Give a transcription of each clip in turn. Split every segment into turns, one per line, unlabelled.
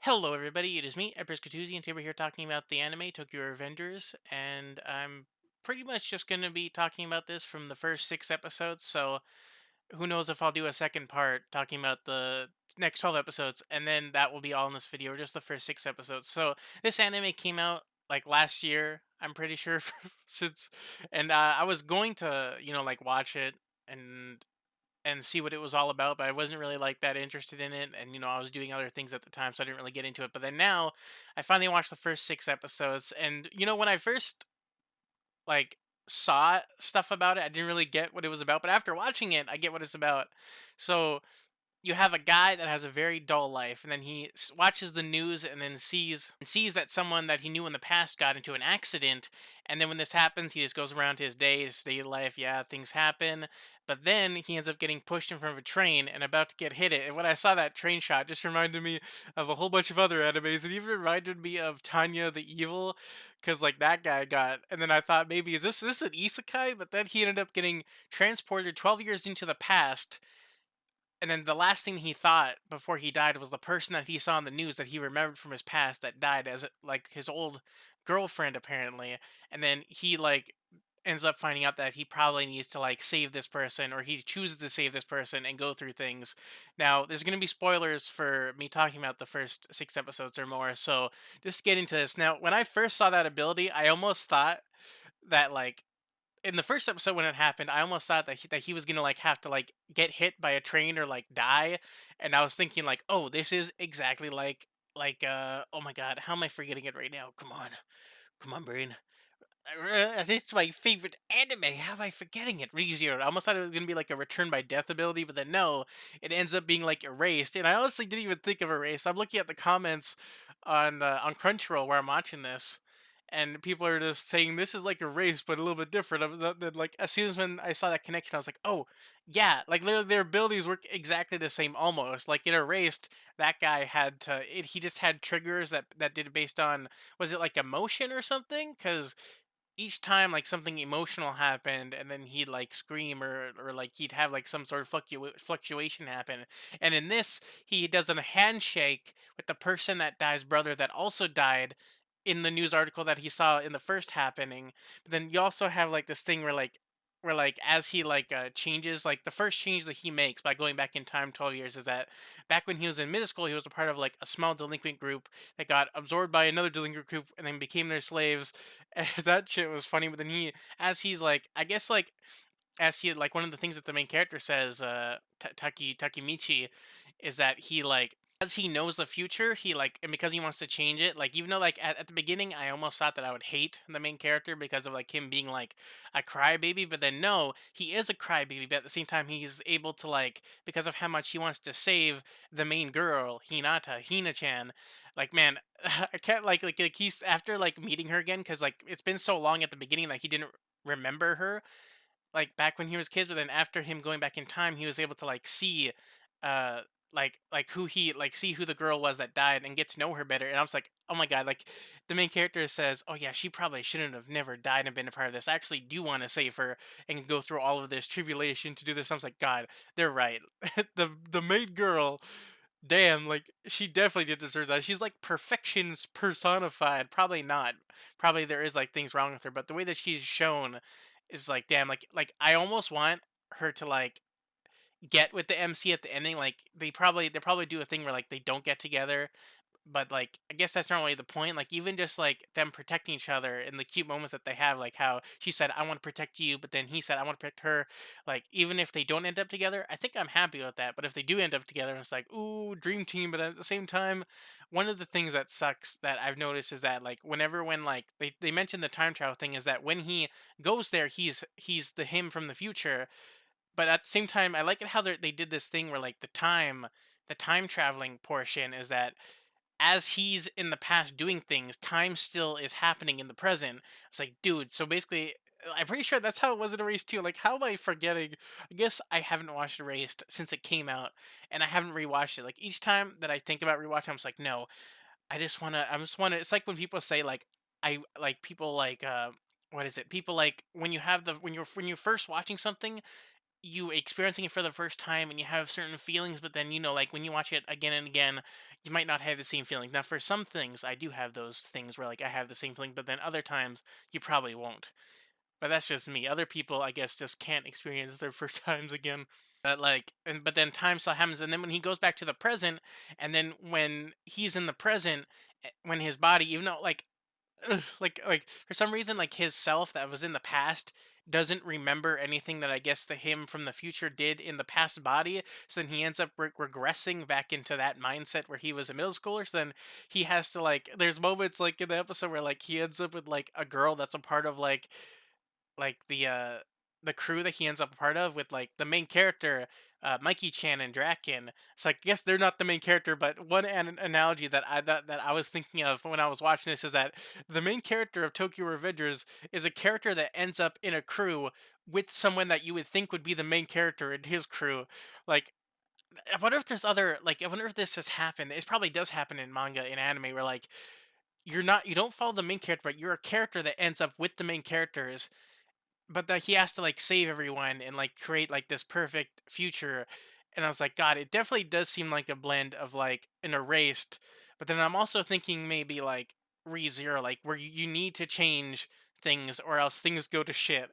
Hello, everybody. It is me, Empress Katuzi, and today we're here talking about the anime Tokyo Revengers. And I'm pretty much just going to be talking about this from the first six episodes. So who knows if I'll do a second part talking about the next 12 episodes, and then that will be all in this video, or just the first six episodes. So this anime came out like last year, I'm pretty sure, since, and I was going to, like watch it and see what it was all about, but I wasn't really like that interested in it. And I was doing other things at the time, so I didn't really get into it. But then now, I finally watched the first six episodes, and when I first like saw stuff about it, I didn't really get what it was about. But after watching it, I get what it's about. So you have a guy that has a very dull life, and then he watches the news and then sees that someone that he knew in the past got into an accident. And then when this happens, he just goes around to his day, his daily life. Yeah, things happen, but then he ends up getting pushed in front of a train and about to get hit it. And when I saw that train shot, just reminded me of a whole bunch of other animes. It even reminded me of Tanya the Evil, because like that guy got. And then I thought, maybe is this an isekai? But then he ended up getting transported 12 years into the past, and then the last thing he thought before he died was the person that he saw in the news that he remembered from his past that died as like his old girlfriend, apparently. And then he like ends up finding out that he probably needs to like save this person, or he chooses to save this person and go through things. Now there's going to be spoilers for me talking about the first six episodes or more, so just get into this. Now when I first saw that ability, I almost thought that like in the first episode when it happened, I almost thought that he was gonna like have to like get hit by a train or like die, and I was thinking like, oh, this is exactly like oh my god, how am I forgetting it right now? Come on, brain. It's my favorite anime. How am I forgetting it? ReZero. I almost thought it was gonna be like a return by death ability, but then no, it ends up being like erased. And I honestly didn't even think of erased. I'm looking at the comments on Crunchyroll where I'm watching this, and people are just saying this is like erased, but a little bit different. Like as soon as when I saw that connection, I was like, oh yeah, like literally their abilities work exactly the same almost. Like in erased, that guy had to. He just had triggers that did it based on, was it like emotion or something? Because each time like something emotional happened, and then he'd like scream, or like he'd have like some sort of fluctuation happen. And in this, he does a handshake with the person that dies brother that also died in the news article that he saw in the first happening. But then you also have like this thing where as he changes, like the first change that he makes by going back in time 12 years is that back when he was in middle school, he was a part of like a small delinquent group that got absorbed by another delinquent group and then became their slaves. And that shit was funny. But then as he's like, I guess like as he like one of the things that the main character says, Takemichi, is that he like, as he knows the future, he like, and because he wants to change it, like even though like at the beginning I almost thought that I would hate the main character because of like him being like a crybaby, but then no, he is a crybaby, but at the same time he's able to like, because of how much he wants to save the main girl, Hina-chan. Like man, I can't like he's after like meeting her again, because like it's been so long at the beginning, like he didn't remember her like back when he was kids, but then after him going back in time, he was able to like see uh like who he like see who the girl was that died and get to know her better. And I was like, oh my god, like the main character says, oh yeah, she probably shouldn't have never died and been a part of this. I actually do want to save her and go through all of this tribulation to do this. I was like, god, they're right. The main girl, damn, like she definitely did deserve that. She's like perfection's personified. Probably not. Probably there is like things wrong with her, but the way that she's shown is like, damn, like I almost want her to like get with the MC at the ending. Like they probably do a thing where like they don't get together, but like I guess that's not really the point. Like even just like them protecting each other in the cute moments that they have, like how she said, I want to protect you, but then he said, I want to protect her. Like even if they don't end up together, I think I'm happy with that. But if they do end up together, it's like, ooh, dream team. But at the same time, one of the things that sucks that I've noticed is that like when like they mention the time travel thing, is that when he goes there, he's the him from the future. But at the same time, I like it how they did this thing where like the time traveling portion is that as he's in the past doing things, time still is happening in the present. It's like, dude, so basically, I'm pretty sure that's how it was in Erased too. Like, how am I forgetting? I guess I haven't watched Erased since it came out, and I haven't rewatched it. Like each time that I think about rewatching, I'm just like, no, I just wanna. It's like when people say like, I like people like what is it? People like when you have the when you're first watching something, you experiencing it for the first time and you have certain feelings, but then like when you watch it again and again, you might not have the same feeling. Now, for some things, I do have those things where like I have the same feeling, but then other times you probably won't. But that's just me. Other people, I guess, just can't experience their first times again. But like, and but then time still happens, and then when he goes back to the present, and then when he's in the present, when his body, even though like, like for some reason, like his self that was in the past doesn't remember anything that I guess the him from the future did in the past body. So then he ends up regressing back into that mindset where he was a middle schooler. So then he has to like, there's moments like in the episode where like he ends up with like a girl that's a part of like the crew that he ends up a part of with like the main character, Mikey Chan and Draken. So I guess they're not the main character, but one analogy that I was thinking of when I was watching this is that the main character of Tokyo Revengers is a character that ends up in a crew with someone that you would think would be the main character in his crew. Like, I wonder if there's other like I wonder if this has happened. It probably does happen in manga and anime where like you don't follow the main character, but you're a character that ends up with the main characters, but that he has to like save everyone and like create like this perfect future. And I was like, God, it definitely does seem like a blend of like an erased, but then I'm also thinking maybe like ReZero, like where you need to change things or else things go to shit.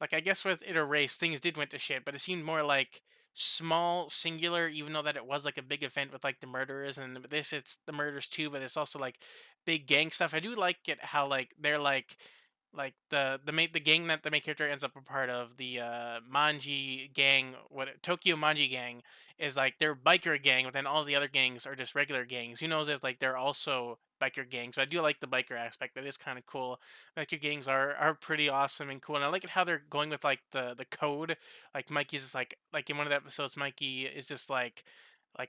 Like I guess with it erased, things did went to shit, but it seemed more like small singular, even though that it was like a big event with like the murderers, and this it's the murders too, but it's also like big gang stuff. I do like it how like they're like the gang that the main character ends up a part of, the Manji gang, what Tokyo Manji gang, is like they're biker gang, but then all the other gangs are just regular gangs. Who knows if like they're also biker gangs? But I do like the biker aspect. That is kind of cool. Biker gangs are pretty awesome and cool, and I like it how they're going with like the code. Like Mikey's just like in one of the episodes, Mikey is just like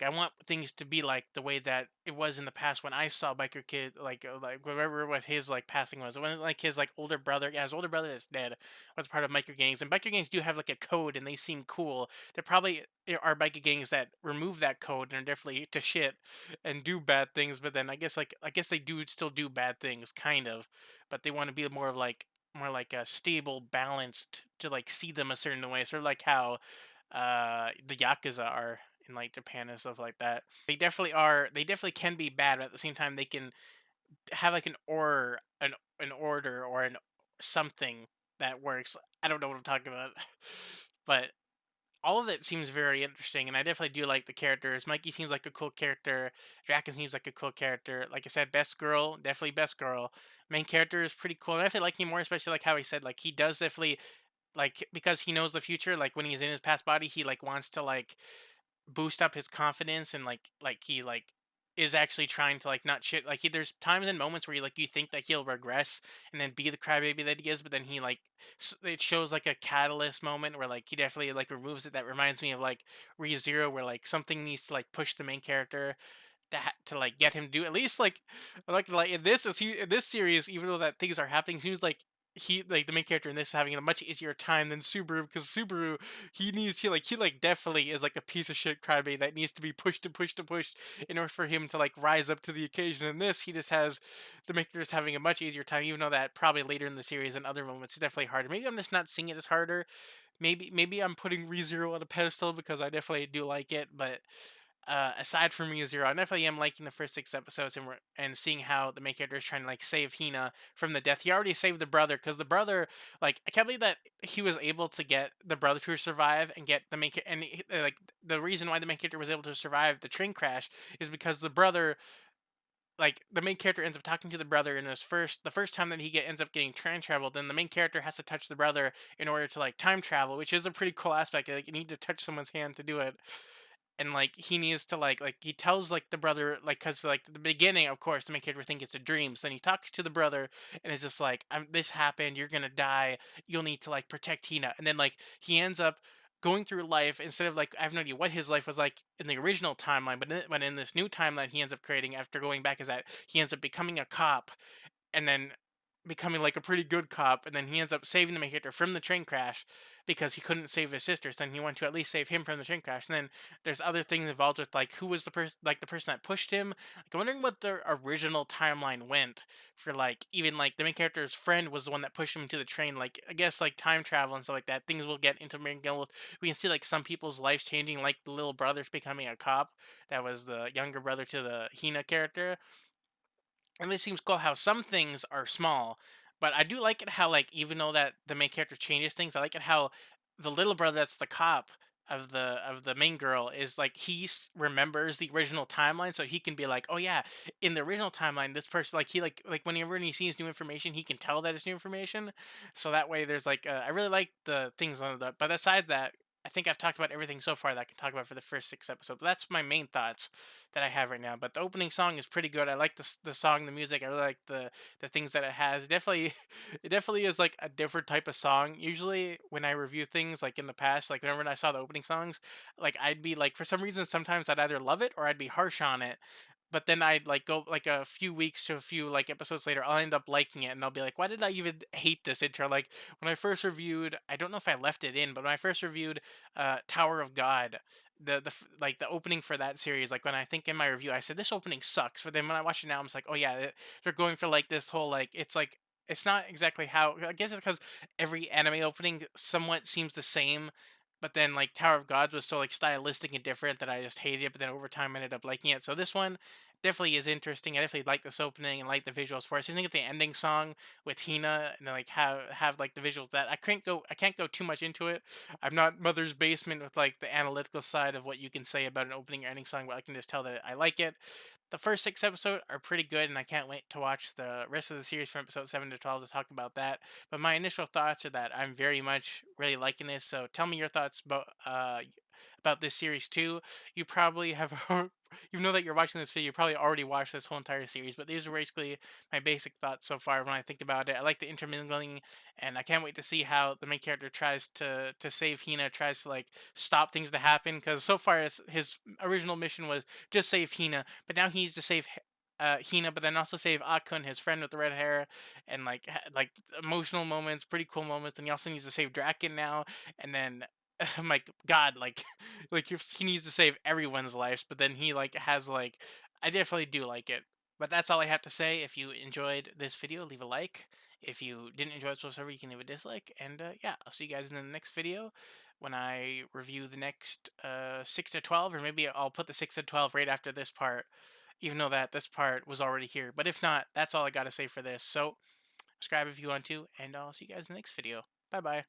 I want things to be like the way that it was in the past when I saw biker kid, like whatever what his like passing was. When like his like older brother, yeah, his older brother is dead, was part of biker gangs, and biker gangs do have like a code and they seem cool. There probably are biker gangs that remove that code and are definitely to shit and do bad things. But then I guess they do still do bad things, kind of, but they want to be more like a stable, balanced to like see them a certain way. Sort of like how the yakuza are in like Japan and stuff like that. They definitely are. They definitely can be bad, but at the same time, they can have like an order or an something that works. I don't know what I'm talking about, but all of it seems very interesting, and I definitely do like the characters. Mikey seems like a cool character. Draken seems like a cool character. Like I said, best girl, definitely best girl. Main character is pretty cool. And I definitely like him more, especially like how he said like he does definitely like because he knows the future. Like when he's in his past body, he like wants to like boost up his confidence and like he like is actually trying to like not shit like there's times and moments where you think that he'll regress and then be the crybaby that he is, but then he like it shows like a catalyst moment where like he definitely like removes it. That reminds me of like ReZero, where like something needs to like push the main character to like get him to do at least like in this is he in this series, even though that things are happening, seems like he like the main character in this is having a much easier time than Subaru, because Subaru he like definitely is like a piece of shit crybaby that needs to be pushed and pushed and pushed in order for him to like rise up to the occasion. In this, he just has the main character is having a much easier time, even though that probably later in the series and other moments it's definitely harder. Maybe I'm just not seeing it as harder. Maybe I'm putting ReZero on a pedestal because I definitely do like it, but aside from ReZero, I definitely am liking the first 6 episodes, and seeing how the main character is trying to like save Hina from the death. He already saved the brother, because the brother, like, I can't believe that he was able to get the brother to survive and get the like the reason why the main character was able to survive the train crash is because the brother, like the main character ends up talking to the brother in the first time that ends up getting time travel. Then the main character has to touch the brother in order to like time travel, which is a pretty cool aspect. Like you need to touch someone's hand to do it, and like he needs to like he tells like the brother, like, because like the beginning, of course, the main character think it's a dream. So then he talks to the brother and it's just like, this happened, you're gonna die, you'll need to like protect Hina. And then like he ends up going through life, instead of like, I have no idea what his life was like in the original timeline, but in this new timeline he ends up creating after going back, is that he ends up becoming a cop. And then becoming like a pretty good cop, and then he ends up saving the main character from the train crash because he couldn't save his sisters. Then he wanted to at least save him from the train crash. And then there's other things involved with like who was the person, like the person that pushed him. Like I'm wondering what the original timeline went for, like even like the main character's friend was the one that pushed him into the train. Like I guess like time travel and stuff like that. Things will get into we can see like some people's lives changing, like the little brother's becoming a cop. That was the younger brother to the Hina character, and it seems cool how some things are small, but I do like it how like even though that the main character changes things, I like it how the little brother that's the cop of the main girl is like remembers the original timeline, so he can be like, oh yeah, in the original timeline, this person like like whenever he sees new information, he can tell that it's new information. So that way, there's like I really like the things on the. But aside that, I think I've talked about everything so far that I can talk about for the first 6 episodes. But that's my main thoughts that I have right now. But the opening song is pretty good. I like the song, the music. I really like the things that it has. Definitely, it definitely is like a different type of song. Usually, when I review things like in the past, like whenever I saw the opening songs, like I'd be like for some reason sometimes I'd either love it or I'd be harsh on it. But then I'd like go like a few weeks to a few like episodes later, I'll end up liking it, and I'll be like, why did I even hate this intro? Like when I first reviewed, I don't know if I left it in, but when I first reviewed Tower of God, like the opening for that series, like when I think in my review I said this opening sucks, but then when I watch it now I'm just like, oh yeah, they're going for like this whole like it's not exactly how, I guess it's because every anime opening somewhat seems the same, but then like Tower of Gods was so like stylistic and different that I just hated it, but then over time I ended up liking it. So this one definitely is interesting. I definitely like this opening and like the visuals for it. So I think the ending song with Hina and then like have like the visuals that I can't go too much into it. I'm not Mother's Basement with like the analytical side of what you can say about an opening or ending song, but I can just tell that I like it. The first 6 episodes are pretty good, and I can't wait to watch the rest of the series from episode 7 to 12 to talk about that. But my initial thoughts are that I'm very much really liking this. So tell me your thoughts about this series too. You probably have you know that you're watching this video, you probably already watched this whole entire series, but these are basically my basic thoughts so far when I think about it. I like the intermingling, and I can't wait to see how the main character tries to save Hina, tries to like stop things to happen. Because so far, his original mission was just save Hina, but now he needs to save Hina, but then also save Akun, his friend with the red hair, and like like emotional moments, pretty cool moments. And he also needs to save Draken now, and then I'm like, God, like, like if he needs to save everyone's lives, but then he like has like, I definitely do like it. But that's all I have to say. If you enjoyed this video, leave a like. If you didn't enjoy it whatsoever, you can leave a dislike. And yeah, I'll see you guys in the next video when I review the next 6 to 12, or maybe I'll put the 6 to 12 right after this part, even though that this part was already here. But if not, that's all I got to say for this. So subscribe if you want to, and I'll see you guys in the next video. Bye bye.